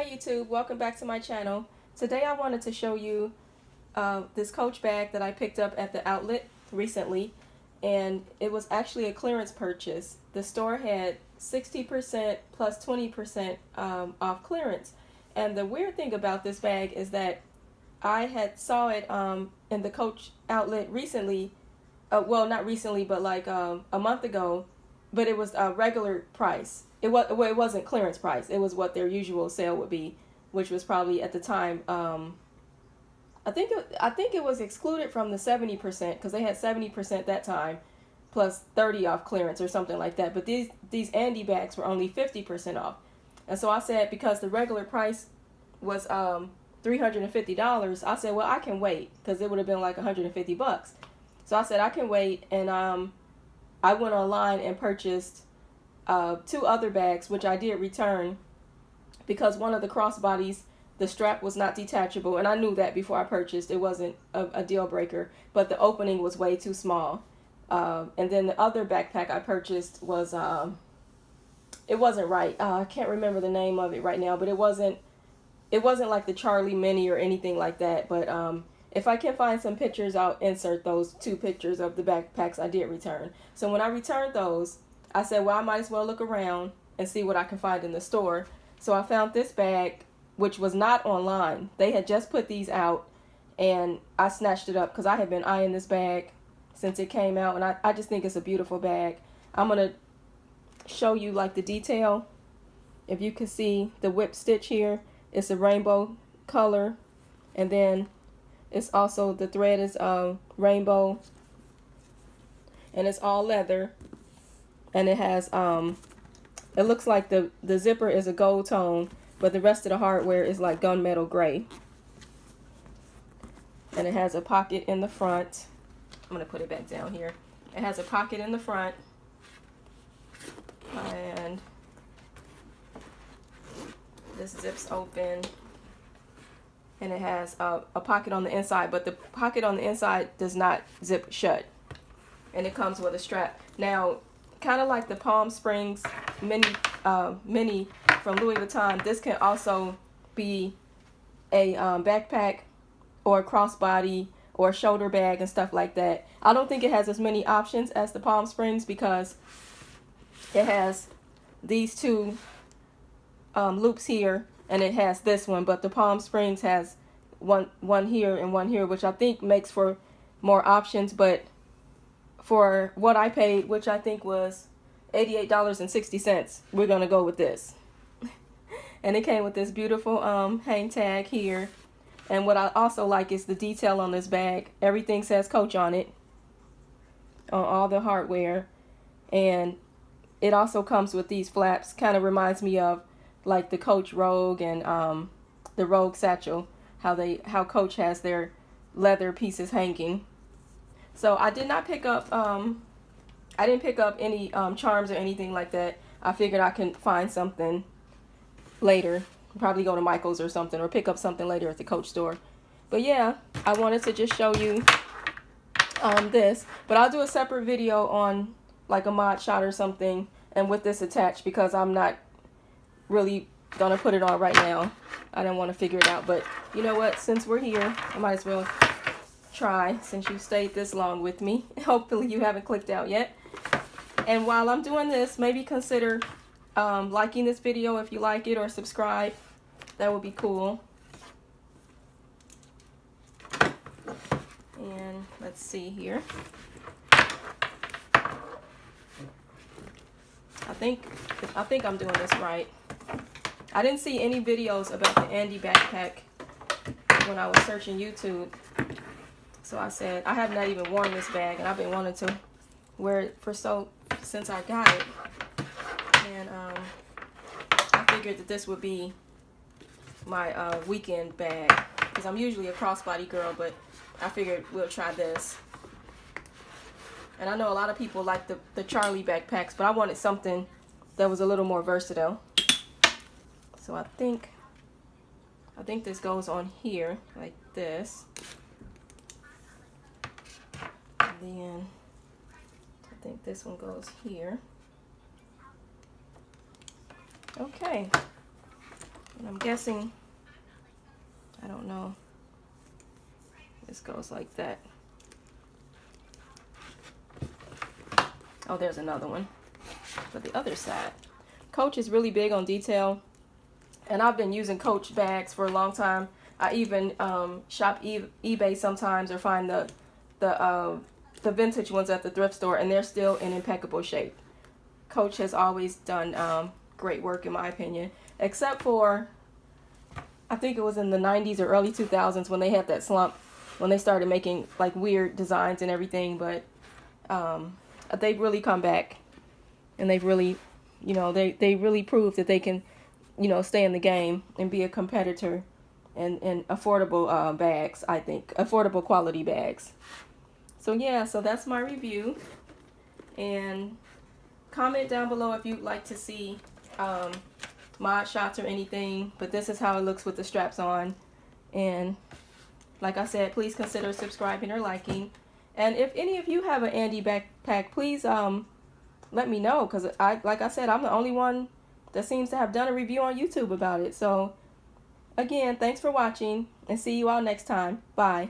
Hi YouTube, welcome back to my channel. Today I wanted to show you this Coach bag that I picked up at the outlet recently, and it was actually a clearance purchase. The store had 60% plus 20% off clearance, and the weird thing about this bag is that I had saw it in the Coach outlet recently, well not recently but like a month ago, but it was a regular price. It wasn't clearance price. It was what their usual sale would be, which was probably at the time. I think it was excluded from the 70% because they had 70% that time, plus 30 off clearance or something like that. But these Andi bags were only 50% off, and so I said because the regular price was $350, I said, well, I can wait because it would have been like $150. So I said I can wait, and I went online and purchased 2 other bags, which I did return because one of the crossbodies, the strap was not detachable, and I knew that before I purchased. It wasn't a deal breaker, but the opening was way too small. And then the other backpack I purchased was, it wasn't right. I can't remember the name of it right now, but it wasn't like the Charlie Mini or anything like that. But if I can find some pictures, I'll insert those 2 pictures of the backpacks I did return. So when I returned those, I said, well, I might as well look around and see what I can find in the store. So I found this bag, which was not online. They had just put these out, and I snatched it up because I had been eyeing this bag since it came out, and I just think it's a beautiful bag. I'm going to show you like the detail. If you can see the whip stitch here, it's a rainbow color, and then it's also, the thread is rainbow, and it's all leather, and it has it looks like the zipper is a gold tone, but the rest of the hardware is like gunmetal gray. And it has a pocket in the front. I'm gonna put it back down here. It has a pocket in the front, and this zips open, and it has a pocket on the inside, but the pocket on the inside does not zip shut, and it comes with a strap. Now, kind of like the Palm Springs mini from Louis Vuitton, this can also be a backpack or a crossbody or a shoulder bag and stuff like that. I don't think it has as many options as the Palm Springs because it has these 2 loops here, and it has this one, but the Palm Springs has one here and one here, which I think makes for more options. But for what I paid, which I think was $88.60, we're gonna go with this. And it came with this beautiful hang tag here. And what I also like is the detail on this bag. Everything says Coach on it, on all the hardware. And it also comes with these flaps. Kind of reminds me of like the Coach Rogue and the Rogue satchel, how Coach has their leather pieces hanging. So I did not pick up I didn't pick up any charms or anything like that. I figured I can find something later, probably go to Michael's or something, or pick up something later at the Coach store. But yeah, I wanted to just show you this, but I'll do a separate video on like a mod shot or something, and with this attached, because I'm not really gonna put it on right now. I don't want to figure it out, but you know what, since we're here, I might as well try, since you stayed this long with me. Hopefully you haven't clicked out yet. And while I'm doing this, maybe consider liking this video if you like it, or subscribe. That would be cool. And let's see here. I think I'm doing this right. I didn't see any videos about the Andi backpack when I was searching YouTube. So I said, I have not even worn this bag, and I've been wanting to wear it since I got it. And I figured that this would be my weekend bag, because I'm usually a crossbody girl, but I figured we'll try this. And I know a lot of people like the Charlie backpacks, but I wanted something that was a little more versatile. So I think this goes on here like this. And then I think this one goes here. Okay. And I'm guessing, I don't know, this goes like that. Oh, there's another one for the other side. Coach is really big on detail, and I've been using Coach bags for a long time. I even shop eBay sometimes, or find the vintage ones at the thrift store, and they're still in impeccable shape. Coach has always done great work, in my opinion, except for, I think it was in the 90s or early 2000s when they had that slump, when they started making like weird designs and everything. But they've really come back, and they've really, they really proved that they can, stay in the game and be a competitor in affordable bags, I think. Affordable quality bags. So yeah, so that's my review. And comment down below if you'd like to see mod shots or anything. But this is how it looks with the straps on. And like I said, please consider subscribing or liking. And if any of you have an Andi backpack, please let me know, because like I said, I'm the only one that seems to have done a review on YouTube about it. So again, thanks for watching, and see you all next time. Bye.